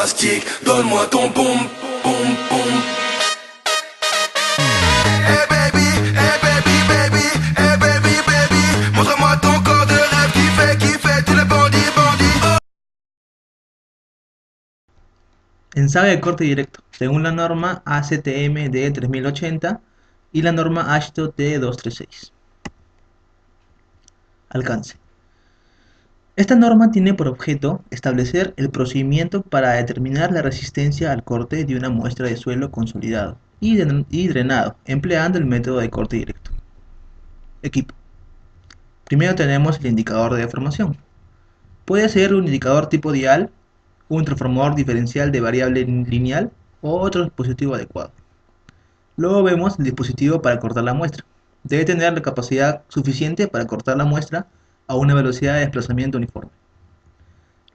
mastic, donne-moi ton boum, boum, boum. Hey baby, hey baby, baby, hey baby, baby, montre-moi ton corps de rêve qui fait tous les bandits, bandits. Oh. Ensayo de corte directo, según la norma ACTM de 3080 y la norma AASHTO de 236. Alcance. Esta norma tiene por objeto establecer el procedimiento para determinar la resistencia al corte de una muestra de suelo consolidado y drenado, empleando el método de corte directo. Equipo. Primero tenemos el indicador de deformación. Puede ser un indicador tipo dial, un transformador diferencial de variable lineal o otro dispositivo adecuado. Luego vemos el dispositivo para cortar la muestra. Debe tener la capacidad suficiente para cortar la muestra a una velocidad de desplazamiento uniforme.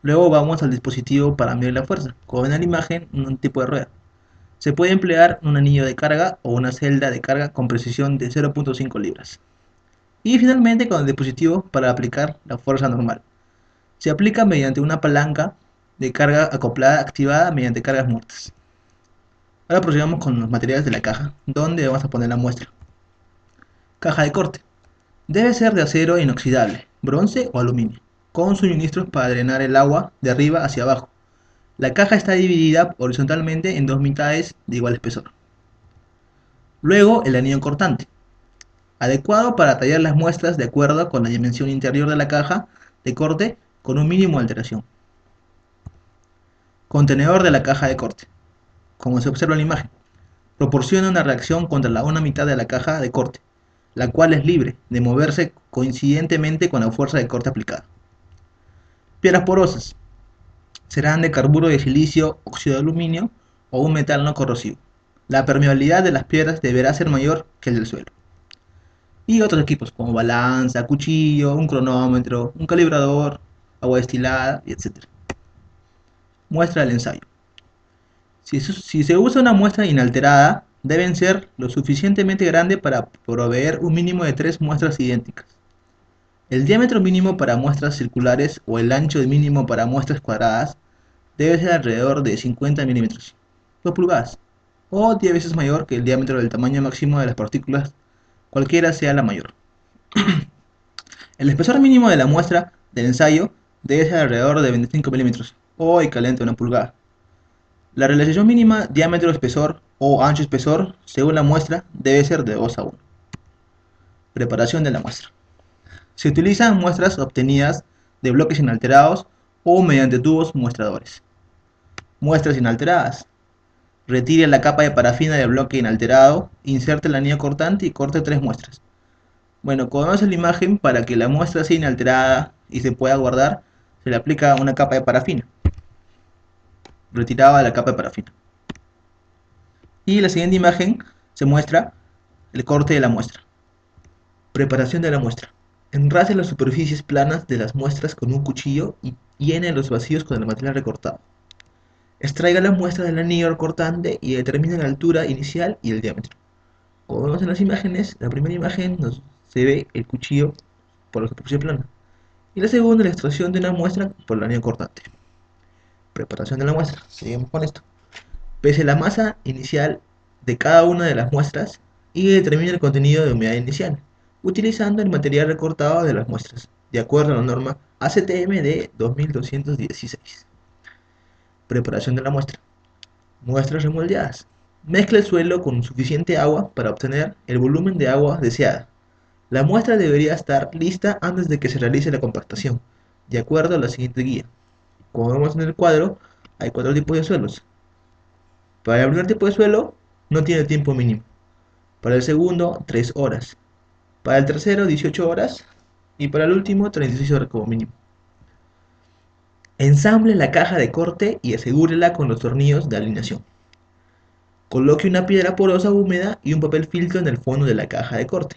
Luego vamos al dispositivo para medir la fuerza, como ven en la imagen, un tipo de rueda. Se puede emplear un anillo de carga o una celda de carga con precisión de 0.5 libras. Y finalmente con el dispositivo para aplicar la fuerza normal. Se aplica mediante una palanca de carga acoplada activada mediante cargas muertas. Ahora procedamos con los materiales de la caja, donde vamos a poner la muestra. Caja de corte. Debe ser de acero inoxidable, bronce o aluminio, con suministros para drenar el agua de arriba hacia abajo. La caja está dividida horizontalmente en dos mitades de igual espesor. Luego el anillo cortante, adecuado para tallar las muestras de acuerdo con la dimensión interior de la caja de corte con un mínimo de alteración. Contenedor de la caja de corte. Como se observa en la imagen, proporciona una reacción contra la una mitad de la caja de corte, la cual es libre de moverse coincidentemente con la fuerza de corte aplicada. Piedras porosas. Serán de carburo de silicio, óxido de aluminio o un metal no corrosivo. La permeabilidad de las piedras deberá ser mayor que el del suelo. Y otros equipos como balanza, cuchillo, un cronómetro, un calibrador, agua destilada, etc. Muestra del ensayo. Si se usa una muestra inalterada, deben ser lo suficientemente grande para proveer un mínimo de 3 muestras idénticas. El diámetro mínimo para muestras circulares o el ancho mínimo para muestras cuadradas debe ser alrededor de 50 milímetros, 2 pulgadas, o 10 veces mayor que el diámetro del tamaño máximo de las partículas, cualquiera sea la mayor. El espesor mínimo de la muestra del ensayo debe ser alrededor de 25 milímetros, o equivalente a 1 pulgada. La relación mínima diámetro-espesor o ancho-espesor, según la muestra, debe ser de 2 a 1. Preparación de la muestra. Se utilizan muestras obtenidas de bloques inalterados o mediante tubos muestradores. Muestras inalteradas. Retire la capa de parafina del bloque inalterado, inserte el anillo cortante y corte 3 muestras. Bueno, como vemos en la imagen, para que la muestra sea inalterada y se pueda guardar, se le aplica una capa de parafina. Retiraba la capa de parafina. Y en la siguiente imagen se muestra el corte de la muestra. Preparación de la muestra. Enrase las superficies planas de las muestras con un cuchillo y llene los vacíos con el material recortado. Extraiga la muestra del anillo cortante y determine la altura inicial y el diámetro. Como vemos en las imágenes, la primera imagen se ve el cuchillo por la superficie plana y la segunda la extracción de una muestra por el anillo cortante. Preparación de la muestra. Seguimos con esto. Pese la masa inicial de cada una de las muestras y determine el contenido de humedad inicial, utilizando el material recortado de las muestras, de acuerdo a la norma ACTM de 2216. Preparación de la muestra. Muestras remoldeadas. Mezcla el suelo con suficiente agua para obtener el volumen de agua deseada. La muestra debería estar lista antes de que se realice la compactación, de acuerdo a la siguiente guía. Como vemos en el cuadro, hay 4 tipos de suelos. Para el primer tipo de suelo, no tiene tiempo mínimo. Para el segundo, 3 horas. Para el tercero, 18 horas. Y para el último, 36 horas como mínimo. Ensamble la caja de corte y asegúrela con los tornillos de alineación. Coloque una piedra porosa húmeda y un papel filtro en el fondo de la caja de corte.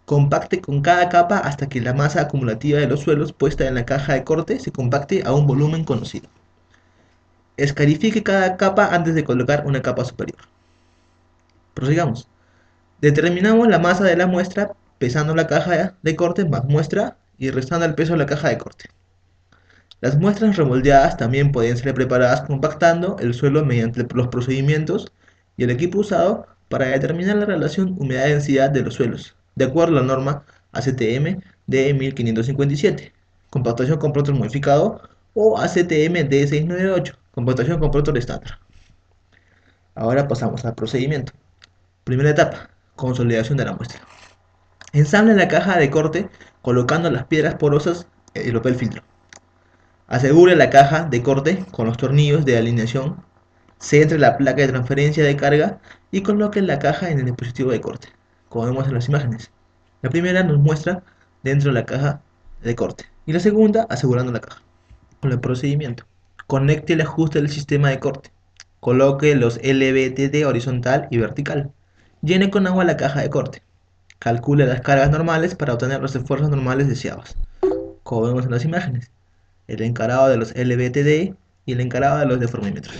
Compacte con cada capa hasta que la masa acumulativa de los suelos puesta en la caja de corte se compacte a un volumen conocido. Escarifique cada capa antes de colocar una capa superior. Prosigamos. Determinamos la masa de la muestra pesando la caja de corte más muestra y restando el peso de la caja de corte. Las muestras remoldeadas también pueden ser preparadas compactando el suelo mediante los procedimientos y el equipo usado para determinar la relación humedad-densidad de los suelos, de acuerdo a la norma ACTM de 1557, compactación con protor modificado, o ACTM de 698, compactación con protor estándar. Ahora pasamos al procedimiento. Primera etapa, consolidación de la muestra. Ensamble la caja de corte colocando las piedras porosas y el papel filtro. Asegure la caja de corte con los tornillos de alineación, centre la placa de transferencia de carga y coloque la caja en el dispositivo de corte, como vemos en las imágenes. La primera nos muestra dentro de la caja de corte y la segunda asegurando la caja. Con el procedimiento, conecte el ajuste del sistema de corte, coloque los LVTD horizontal y vertical, llene con agua la caja de corte, calcule las cargas normales para obtener los esfuerzos normales deseados, como vemos en las imágenes, el encarado de los LVTD y el encarado de los deformímetros.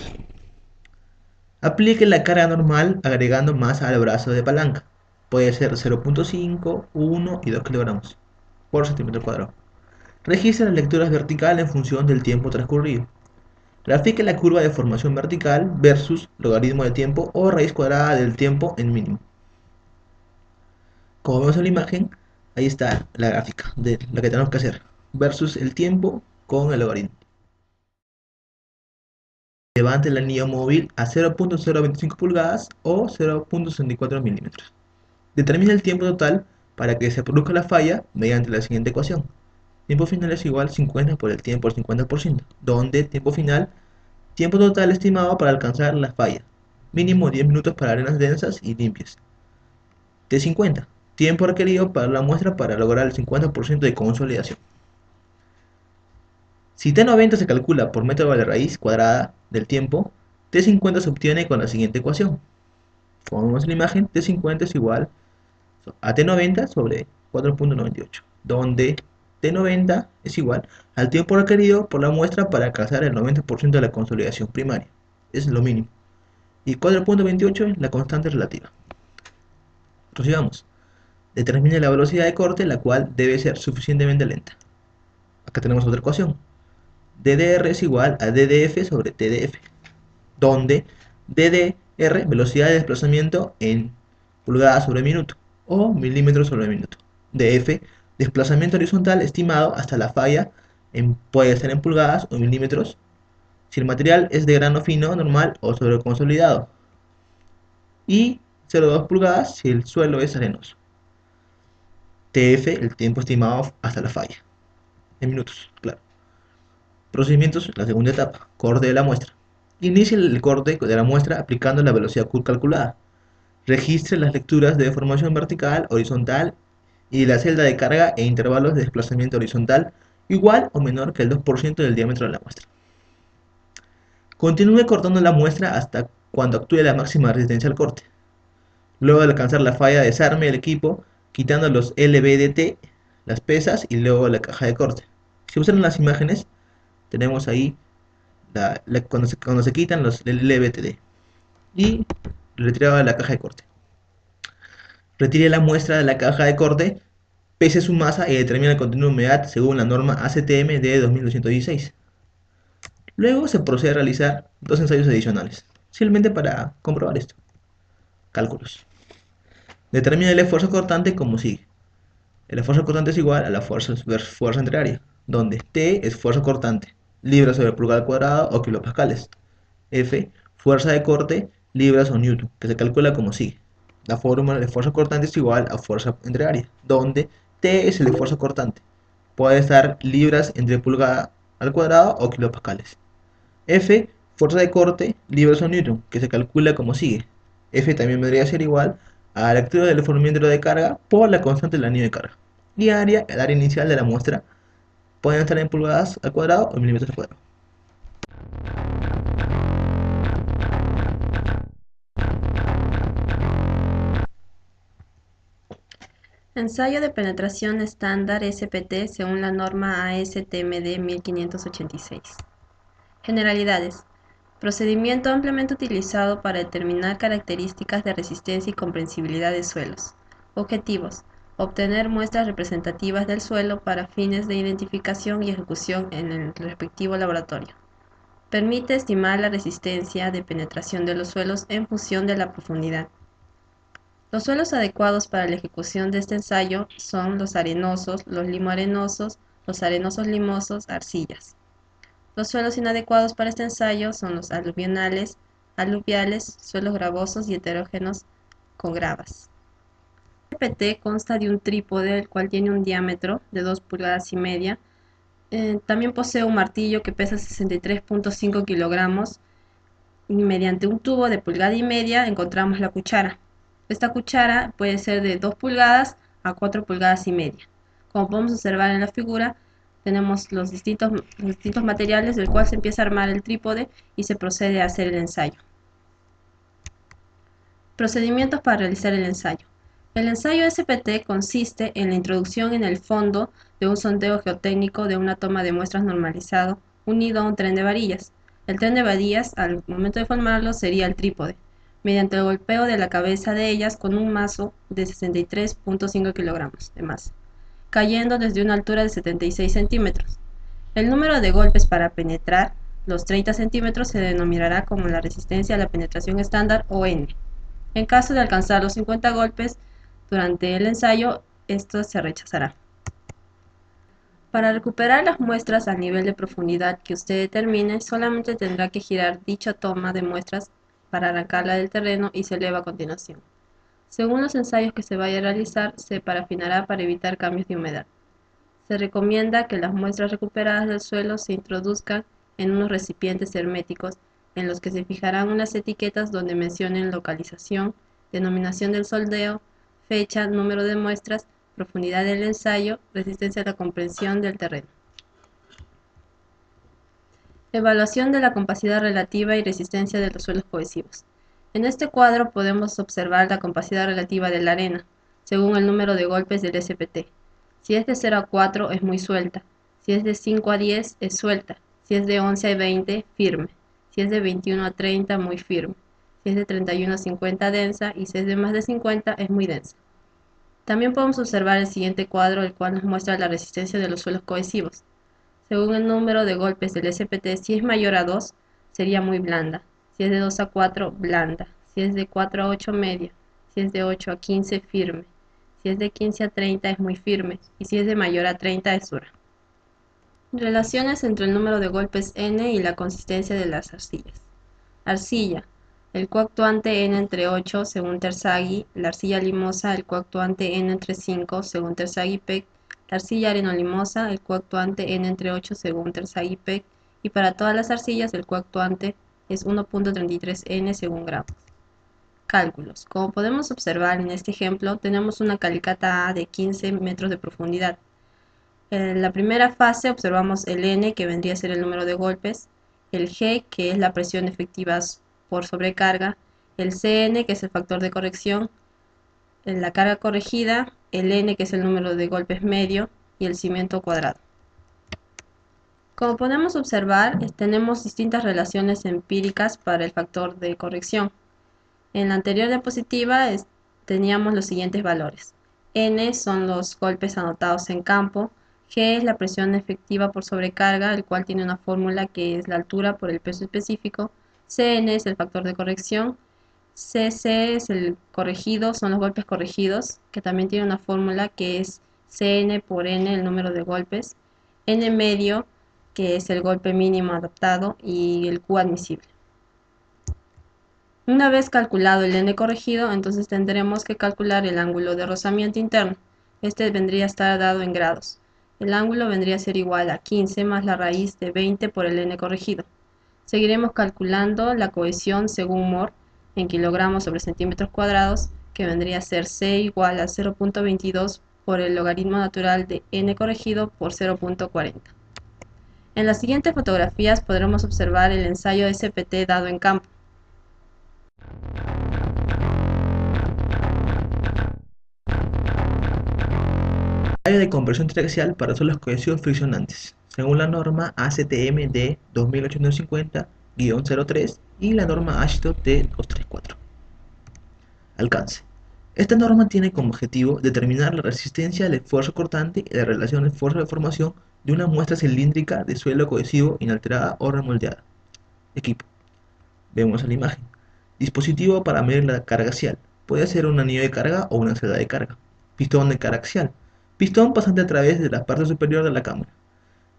Aplique la carga normal agregando masa al brazo de palanca. Puede ser 0.5, 1 y 2 kilogramos por centímetro cuadrado. Registre las lecturas verticales en función del tiempo transcurrido. Grafique la curva de formación vertical versus logaritmo de tiempo o raíz cuadrada del tiempo en mínimo. Como vemos en la imagen, ahí está la gráfica de lo que tenemos que hacer versus el tiempo con el logaritmo. Levante el anillo móvil a 0.025 pulgadas o 0.64 milímetros. Determine el tiempo total para que se produzca la falla mediante la siguiente ecuación. Tiempo final es igual 50 por el tiempo al 50%, donde tiempo final, tiempo total estimado para alcanzar la falla, mínimo 10 minutos para arenas densas y limpias. T50, tiempo requerido para la muestra para lograr el 50% de consolidación. Si T90 se calcula por método de raíz cuadrada del tiempo, T50 se obtiene con la siguiente ecuación. Como vemos en la imagen, T50 es igual a T90 sobre 4.98, donde T90 es igual al tiempo requerido por la muestra para alcanzar el 90% de la consolidación primaria. Es lo mínimo. Y 4.28 es la constante relativa. Prosigamos. Determine la velocidad de corte, la cual debe ser suficientemente lenta. Acá tenemos otra ecuación. DDR es igual a DDF sobre TDF, donde DDR, velocidad de desplazamiento en pulgadas sobre minuto, o milímetros sobre minuto. DF, desplazamiento horizontal estimado hasta la falla, puede ser en pulgadas o milímetros, si el material es de grano fino, normal o sobreconsolidado. Y 0,2 pulgadas si el suelo es arenoso. TF, el tiempo estimado hasta la falla, en minutos, claro. Procedimientos, la segunda etapa, corte de la muestra. Inicie el corte de la muestra aplicando la velocidad Q calculada. Registre las lecturas de deformación vertical, horizontal y la celda de carga e intervalos de desplazamiento horizontal igual o menor que el 2% del diámetro de la muestra. Continúe cortando la muestra hasta cuando actúe la máxima resistencia al corte. Luego de alcanzar la falla, desarme el equipo quitando los LVDT, las pesas y luego la caja de corte. Si observan las imágenes, tenemos ahí cuando se quitan los LVTD y retirada de la caja de corte. Retire la muestra de la caja de corte, pese su masa y determine el contenido de humedad según la norma ACTM de 2216. Luego se procede a realizar dos ensayos adicionales, simplemente para comprobar esto. Cálculos. Determina el esfuerzo cortante como sigue. El esfuerzo cortante es igual a la fuerza entre área, donde T es fuerza cortante, libras sobre pulgada al cuadrado o kilopascales. F, fuerza de corte, libras o newton, que se calcula como sigue. La fórmula de esfuerzo cortante es igual a fuerza entre área, donde T es el esfuerzo cortante. Puede estar libras entre pulgada al cuadrado o kilopascales. F, fuerza de corte, libras o newton, que se calcula como sigue. F también vendría a ser igual a la lectura del deformímetro de carga por la constante del anillo de carga. Y área, el área inicial de la muestra, pueden estar en pulgadas al cuadrado o milímetros al cuadrado. Ensayo de penetración estándar SPT según la norma ASTM 1586. Generalidades. Procedimiento ampliamente utilizado para determinar características de resistencia y comprensibilidad de suelos. Objetivos. Obtener muestras representativas del suelo para fines de identificación y ejecución en el respectivo laboratorio. Permite estimar la resistencia de penetración de los suelos en función de la profundidad. Los suelos adecuados para la ejecución de este ensayo son los arenosos, los limoarenosos, los arenosos limosos, arcillas. Los suelos inadecuados para este ensayo son los aluvionales, aluviales, suelos gravosos y heterógenos con gravas. El PT consta de un trípode, el cual tiene un diámetro de 2,5 pulgadas. También posee un martillo que pesa 63,5 kilogramos y mediante un tubo de 1,5 pulgadas encontramos la cuchara. Esta cuchara puede ser de 2 pulgadas a 4,5 pulgadas. Como podemos observar en la figura, tenemos los distintos materiales del cual se empieza a armar el trípode y se procede a hacer el ensayo. Procedimientos para realizar el ensayo. El ensayo SPT consiste en la introducción en el fondo de un sondeo geotécnico de una toma de muestras normalizado unido a un tren de varillas. El tren de varillas, al momento de formarlo, sería el trípode, mediante el golpeo de la cabeza de ellas con un mazo de 63,5 kilogramos de masa, cayendo desde una altura de 76 centímetros. El número de golpes para penetrar los 30 centímetros se denominará como la resistencia a la penetración estándar o N. En caso de alcanzar los 50 golpes durante el ensayo, esto se rechazará. Para recuperar las muestras al nivel de profundidad que usted determine, solamente tendrá que girar dicha toma de muestras para arrancarla del terreno y se eleva a continuación. Según los ensayos que se vaya a realizar, se parafinará para evitar cambios de humedad. Se recomienda que las muestras recuperadas del suelo se introduzcan en unos recipientes herméticos en los que se fijarán unas etiquetas donde mencionen localización, denominación del soldeo, fecha, número de muestras, profundidad del ensayo, resistencia a la compresión del terreno. Evaluación de la compacidad relativa y resistencia de los suelos cohesivos. En este cuadro podemos observar la compacidad relativa de la arena, según el número de golpes del SPT. Si es de 0 a 4 es muy suelta, si es de 5 a 10 es suelta, si es de 11 a 20 firme, si es de 21 a 30 muy firme, si es de 31 a 50 densa y si es de más de 50 es muy densa. También podemos observar el siguiente cuadro, el cual nos muestra la resistencia de los suelos cohesivos. Según el número de golpes del SPT, si es mayor a 2, sería muy blanda, si es de 2 a 4, blanda, si es de 4 a 8, media, si es de 8 a 15, firme, si es de 15 a 30 es muy firme, y si es de mayor a 30 es dura. Relaciones entre el número de golpes N y la consistencia de las arcillas. Arcilla. El coactuante N entre 8 según Terzaghi, la arcilla limosa, el coactuante N entre 5 según Terzaghi-Peck, la arcilla arenolimosa, el coactuante N entre 8 según Terzaghi-Peck, y para todas las arcillas el coactuante es 1,33 N según Gravo. Cálculos. Como podemos observar en este ejemplo, tenemos una calicata A de 15 metros de profundidad. En la primera fase observamos el N, que vendría a ser el número de golpes, el G, que es la presión efectiva por sobrecarga, el CN, que es el factor de corrección, en la carga corregida, el N, que es el número de golpes medio, y el cimiento cuadrado. Como podemos observar, tenemos distintas relaciones empíricas para el factor de corrección. En la anterior diapositiva teníamos los siguientes valores. N son los golpes anotados en campo, G es la presión efectiva por sobrecarga, el cual tiene una fórmula que es la altura por el peso específico, Cn es el factor de corrección, Cc es el corregido, son los golpes corregidos, que también tiene una fórmula que es Cn por N, el número de golpes, N medio, que es el golpe mínimo adaptado, y el Q admisible. Una vez calculado el N corregido, entonces tendremos que calcular el ángulo de rozamiento interno. Este vendría a estar dado en grados. El ángulo vendría a ser igual a 15 más la raíz de 20 por el N corregido. Seguiremos calculando la cohesión según Mohr en kilogramos sobre centímetros cuadrados, que vendría a ser C igual a 0,22 por el logaritmo natural de N corregido por 0,40. En las siguientes fotografías podremos observar el ensayo SPT dado en campo. Ensayo de compresión triaxial para suelos cohesivos friccionantes, según la norma ACTM D 2850-03 y la norma ASHTO D 234. Alcance. Esta norma tiene como objetivo determinar la resistencia al esfuerzo cortante y la relación esfuerzo-deformación de una muestra cilíndrica de suelo cohesivo inalterada o remoldeada. Equipo. Vemos la imagen. Dispositivo para medir la carga axial. Puede ser un anillo de carga o una celda de carga. Pistón de carga axial. Pistón pasante a través de la parte superior de la cámara.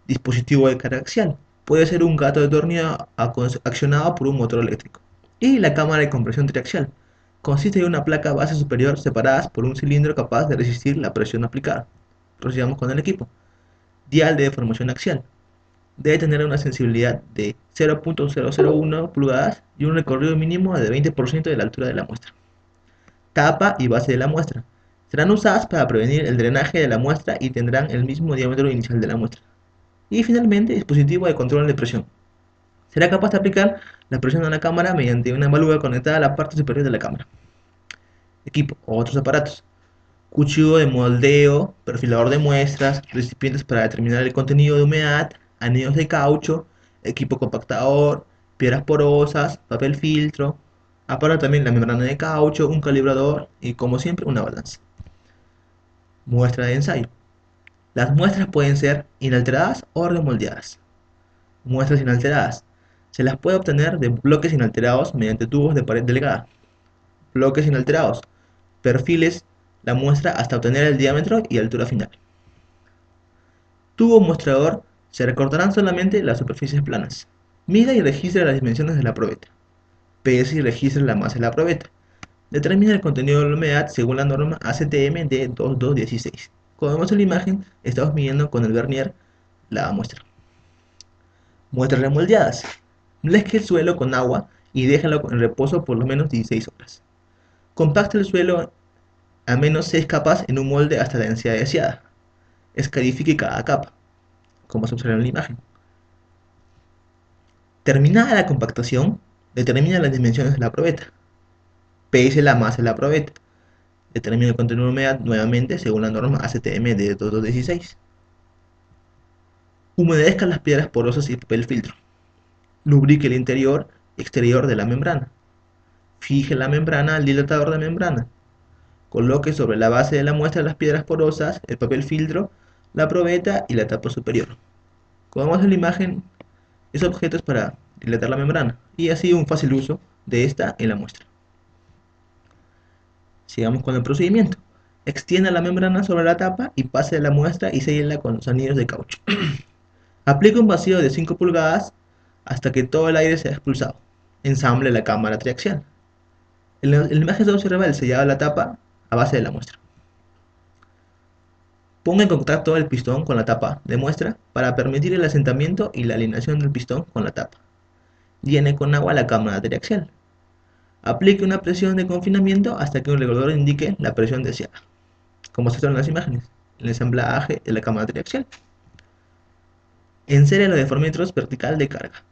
Dispositivo de carga axial. Puede ser un gato de tornillo accionado por un motor eléctrico. Y la cámara de compresión triaxial. Consiste en una placa base superior separadas por un cilindro capaz de resistir la presión aplicada. Procedamos con el equipo. Dial de deformación axial. Debe tener una sensibilidad de 0.001 pulgadas y un recorrido mínimo de 20% de la altura de la muestra. Tapa y base de la muestra. Serán usadas para prevenir el drenaje de la muestra y tendrán el mismo diámetro inicial de la muestra. Y finalmente, dispositivo de control de presión. Será capaz de aplicar la presión a la cámara mediante una válvula conectada a la parte superior de la cámara. Equipo o otros aparatos. Cuchillo de moldeo, perfilador de muestras, recipientes para determinar el contenido de humedad, anillos de caucho, equipo compactador, piedras porosas, papel filtro, aparato también la membrana de caucho, un calibrador y como siempre una balanza. Muestra de ensayo. Las muestras pueden ser inalteradas o remoldeadas. Muestras inalteradas. Se las puede obtener de bloques inalterados mediante tubos de pared delgada. Bloques inalterados. Perfiles la muestra hasta obtener el diámetro y altura final. Tubo mostrador. Se recortarán solamente las superficies planas. Mida y registra las dimensiones de la probeta. Pesa y registra la masa de la probeta. Determina el contenido de la humedad según la norma ACTM de 2216. Como vemos en la imagen, estamos midiendo con el vernier la muestra. Muestras remoldeadas. Mezcle el suelo con agua y déjalo en reposo por lo menos 16 horas. Compacta el suelo a menos 6 capas en un molde hasta la densidad deseada. Escarifique cada capa, como se observa en la imagen. Terminada la compactación, determina las dimensiones de la probeta. Pese la masa de la probeta. Determina el contenido de humedad nuevamente según la norma ACTM de 2216. Humedezca las piedras porosas y papel filtro. Lubrique el interior y exterior de la membrana. Fije la membrana al dilatador de membrana. Coloque sobre la base de la muestra las piedras porosas, el papel filtro, la probeta y la tapa superior. Como vemos en la imagen, ese objeto es para dilatar la membrana y así un fácil uso de esta en la muestra. Sigamos con el procedimiento. Extienda la membrana sobre la tapa y pase la muestra y séllala con los anillos de caucho. Aplique un vacío de 5 pulgadas hasta que todo el aire sea expulsado. Ensamble la cámara triaxial. En la imagen se observa el sellado de la tapa a base de la muestra. Ponga en contacto el pistón con la tapa de muestra para permitir el asentamiento y la alineación del pistón con la tapa. Llene con agua la cámara triaxial. Aplique una presión de confinamiento hasta que un regulador indique la presión deseada, como se muestra en las imágenes, el ensamblaje de la cámara triaxial. Ensere los deformímetros vertical de carga.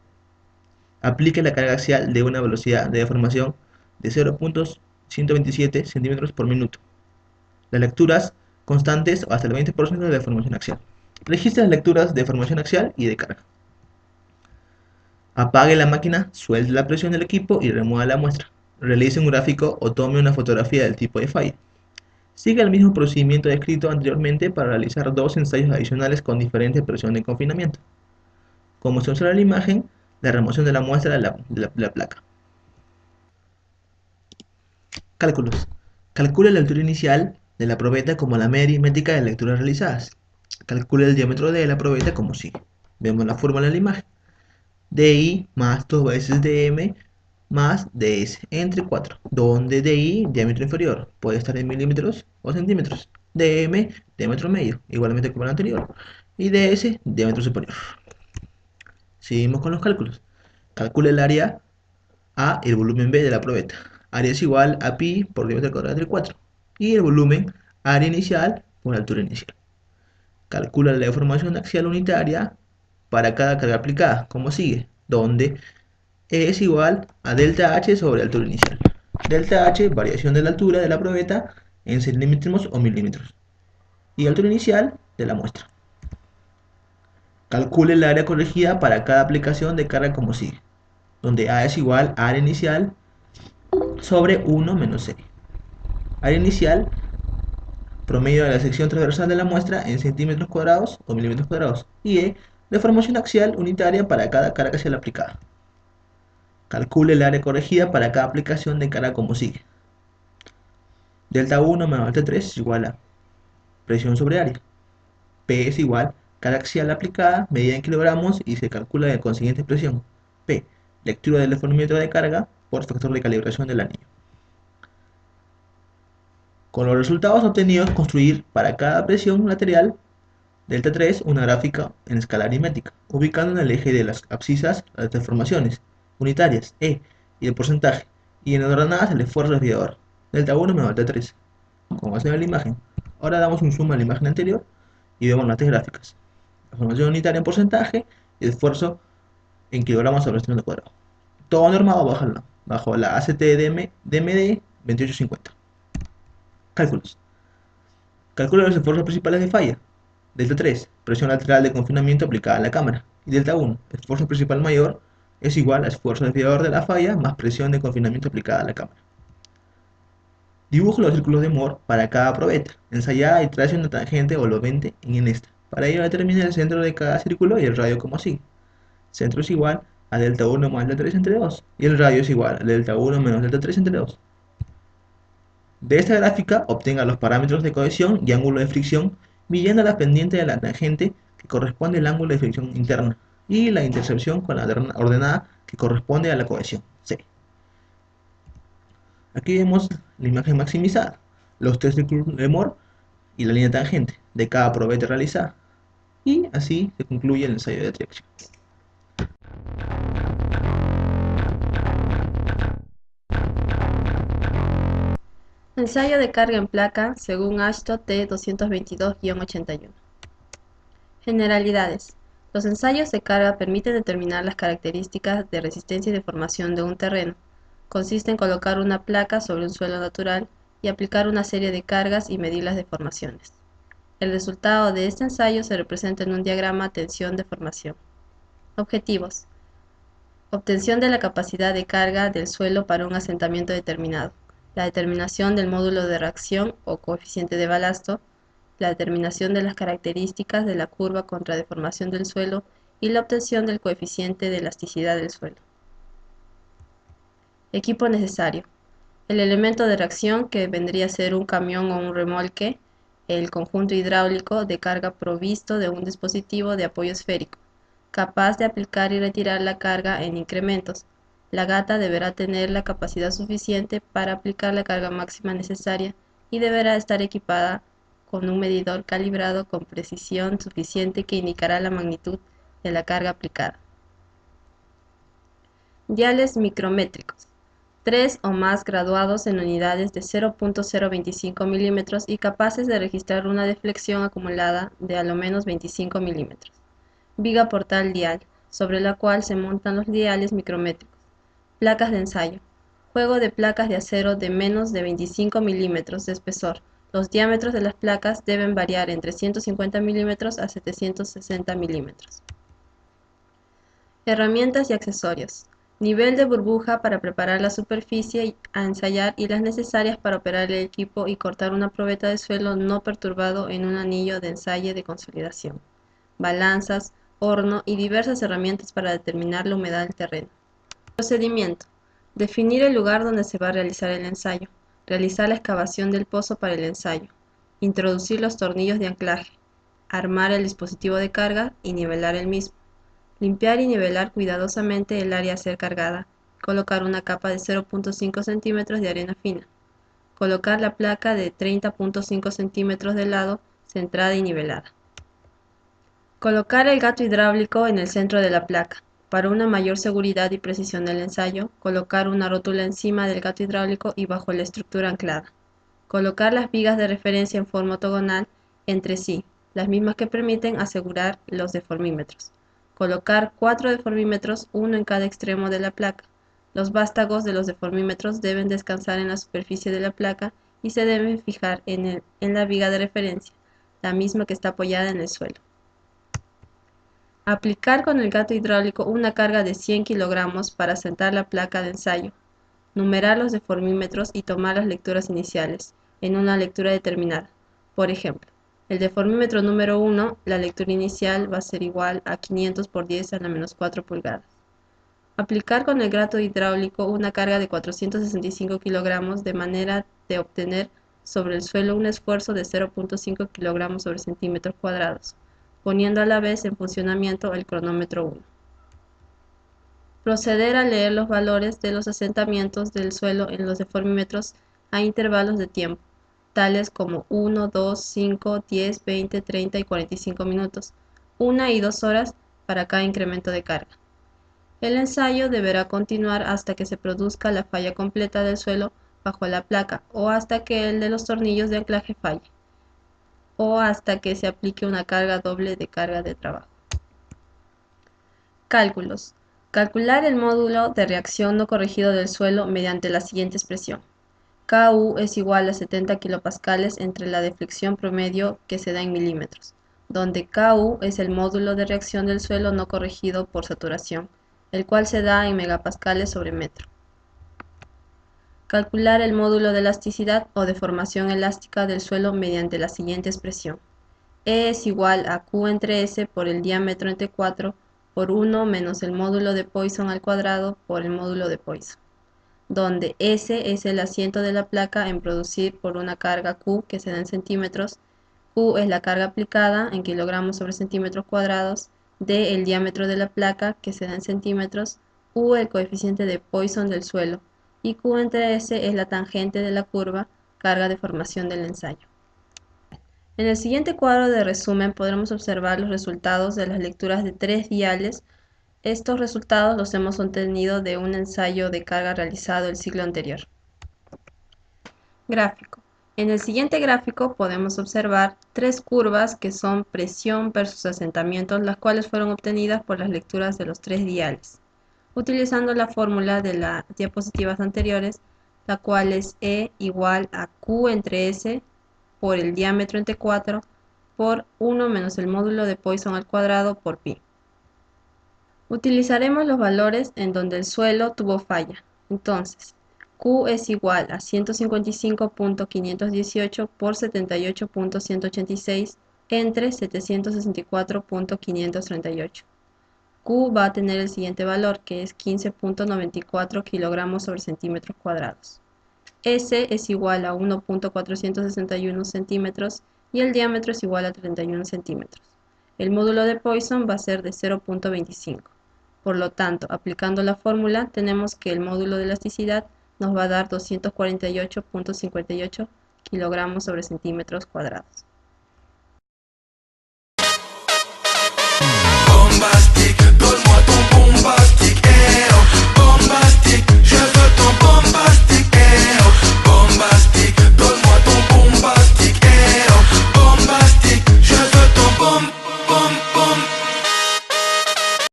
Aplique la carga axial de una velocidad de deformación de 0.127 centímetros por minuto. Las lecturas constantes hasta el 20% de deformación axial. Registre las lecturas de deformación axial y de carga. Apague la máquina, suelte la presión del equipo y remueva la muestra. Realice un gráfico o tome una fotografía del tipo de falla. Siga el mismo procedimiento descrito anteriormente para realizar 2 ensayos adicionales con diferente presión de confinamiento. Como se observa en la imagen, la remoción de la muestra de la placa. Cálculos. Calcule la altura inicial de la probeta como la media aritmética de lecturas realizadas. Calcule el diámetro de la probeta como sigue. Vemos la fórmula en la imagen. DI más 2 veces DM más DS entre 4, donde DI, diámetro inferior, puede estar en milímetros o centímetros. DM, diámetro medio, igualmente como el anterior. Y DS, diámetro superior. Seguimos con los cálculos. Calcule el área A y el volumen B de la probeta. Área es igual a pi por diámetro cuadrado entre 4. Y el volumen, área inicial por altura inicial. Calcula la deformación axial unitaria para cada carga aplicada, como sigue, donde E es igual a delta H sobre altura inicial. Delta H, variación de la altura de la probeta en centímetros o milímetros. Y altura inicial de la muestra. Calcule el área corregida para cada aplicación de carga como sigue, donde A es igual a área inicial sobre 1 menos C. Área inicial, promedio de la sección transversal de la muestra en centímetros cuadrados o milímetros cuadrados. Y E, deformación axial unitaria para cada carga axial aplicada. Calcule el área corregida para cada aplicación de carga como sigue. Delta 1 menos delta 3 es igual a presión sobre área. P es igual a carga axial aplicada, medida en kilogramos y se calcula con la siguiente expresión. P, lectura del deformímetro de carga por factor de calibración del anillo. Con los resultados obtenidos, construir para cada presión lateral delta 3 una gráfica en escala aritmética, ubicando en el eje de las abscisas las deformaciones unitarias E y el porcentaje, y en ordenadas el esfuerzo desviador, delta 1 menos delta 3, como se ve en la imagen. Ahora damos un zoom a la imagen anterior y vemos las tres gráficas. La formación unitaria en porcentaje y el esfuerzo en kilogramos sobre centímetro cuadrado. Todo normado bajo la ACT DMD 2850. Cálculos. Calcula los esfuerzos principales de falla. Delta 3, presión lateral de confinamiento aplicada a la cámara. Y delta 1, esfuerzo principal mayor, es igual a esfuerzo desviador de la falla más presión de confinamiento aplicada a la cámara. Dibujo los círculos de Moore para cada probeta. Ensayada y trace una tangente o lobente en esta. Para ello determine el centro de cada círculo y el radio como sigue. Centro es igual a delta 1 más delta 3 entre 2. Y el radio es igual a delta 1 menos delta 3 entre 2. De esta gráfica obtenga los parámetros de cohesión y ángulo de fricción midiendo la pendiente de la tangente que corresponde al ángulo de fricción interna y la intercepción con la ordenada que corresponde a la cohesión C. Aquí vemos la imagen maximizada, los tres círculos de Moore y la línea tangente de cada probeta realizada. Y así se concluye el ensayo de tracción. Ensayo de carga en placa según AASHTO T222-81. Generalidades. Los ensayos de carga permiten determinar las características de resistencia y deformación de un terreno. Consiste en colocar una placa sobre un suelo natural y aplicar una serie de cargas y medir las deformaciones. El resultado de este ensayo se representa en un diagrama tensión-deformación. Objetivos. Obtención de la capacidad de carga del suelo para un asentamiento determinado. La determinación del módulo de reacción o coeficiente de balasto, la determinación de las características de la curva contra deformación del suelo y la obtención del coeficiente de elasticidad del suelo. Equipo necesario. El elemento de reacción, que vendría a ser un camión o un remolque, el conjunto hidráulico de carga provisto de un dispositivo de apoyo esférico, capaz de aplicar y retirar la carga en incrementos. La gata deberá tener la capacidad suficiente para aplicar la carga máxima necesaria y deberá estar equipada con un medidor calibrado con precisión suficiente que indicará la magnitud de la carga aplicada. Diales micrométricos. 3 o más graduados en unidades de 0.025 milímetros y capaces de registrar una deflexión acumulada de a lo menos 25 milímetros. Viga portal dial, sobre la cual se montan los diales micrométricos. Placas de ensayo. Juego de placas de acero de menos de 25 milímetros de espesor. Los diámetros de las placas deben variar entre 150 milímetros a 760 milímetros. Herramientas y accesorios. Nivel de burbuja para preparar la superficie a ensayar y las necesarias para operar el equipo y cortar una probeta de suelo no perturbado en un anillo de ensayo de consolidación. Balanzas, horno y diversas herramientas para determinar la humedad del terreno. Procedimiento. Definir el lugar donde se va a realizar el ensayo. Realizar la excavación del pozo para el ensayo. Introducir los tornillos de anclaje. Armar el dispositivo de carga y nivelar el mismo. Limpiar y nivelar cuidadosamente el área a ser cargada. Colocar una capa de 0.5 centímetros de arena fina. Colocar la placa de 30.5 centímetros de lado, centrada y nivelada. Colocar el gato hidráulico en el centro de la placa. Para una mayor seguridad y precisión del ensayo, colocar una rótula encima del gato hidráulico y bajo la estructura anclada. Colocar las vigas de referencia en forma ortogonal entre sí, las mismas que permiten asegurar los deformímetros. Colocar 4 deformímetros, uno en cada extremo de la placa. Los vástagos de los deformímetros deben descansar en la superficie de la placa y se deben fijar en la viga de referencia, la misma que está apoyada en el suelo. Aplicar con el gato hidráulico una carga de 100 kilogramos para sentar la placa de ensayo. Numerar los deformímetros y tomar las lecturas iniciales. en una lectura determinada. Por ejemplo, el deformímetro número 1, la lectura inicial va a ser igual a 500 por 10 a la menos 4 pulgadas. Aplicar con el grato hidráulico una carga de 465 kilogramos de manera de obtener sobre el suelo un esfuerzo de 0.5 kilogramos sobre centímetros cuadrados, poniendo a la vez en funcionamiento el cronómetro 1. Proceder a leer los valores de los asentamientos del suelo en los deformímetros a intervalos de tiempo, tales como 1, 2, 5, 10, 20, 30 y 45 minutos, 1 y 2 horas para cada incremento de carga. El ensayo deberá continuar hasta que se produzca la falla completa del suelo bajo la placa o hasta que el de los tornillos de anclaje falle, o hasta que se aplique una carga doble de carga de trabajo. Cálculos. Calcular el módulo de reacción no corregido del suelo mediante la siguiente expresión. Ku es igual a 70 kilopascales entre la deflexión promedio que se da en milímetros, donde Ku es el módulo de reacción del suelo no corregido por saturación, el cual se da en megapascales sobre metro. Calcular el módulo de elasticidad o deformación elástica del suelo mediante la siguiente expresión. E es igual a Q entre S por el diámetro entre 4 por 1 menos el módulo de Poisson al cuadrado por el módulo de Poisson, donde S es el asiento de la placa en producir por una carga Q que se da en centímetros, Q es la carga aplicada en kilogramos sobre centímetros cuadrados, D el diámetro de la placa que se da en centímetros, U el coeficiente de Poisson del suelo, y Q entre S es la tangente de la curva carga de formación del ensayo. En el siguiente cuadro de resumen podremos observar los resultados de las lecturas de 3 diales. Estos resultados los hemos obtenido de un ensayo de carga realizado el siglo anterior. Gráfico. En el siguiente gráfico podemos observar 3 curvas que son presión versus asentamientos, las cuales fueron obtenidas por las lecturas de los 3 diales, utilizando la fórmula de las diapositivas anteriores, la cual es E igual a Q entre S por el diámetro entre 4 por 1 menos el módulo de Poisson al cuadrado por pi. Utilizaremos los valores en donde el suelo tuvo falla. Entonces, Q es igual a 155.518 por 78.186 entre 764.538. Q va a tener el siguiente valor, que es 15.94 kilogramos sobre centímetros cuadrados. S es igual a 1.461 centímetros y el diámetro es igual a 31 centímetros. El módulo de Poisson va a ser de 0.25. Por lo tanto, aplicando la fórmula, tenemos que el módulo de elasticidad nos va a dar 248.58 kilogramos sobre centímetros cuadrados. Bombas.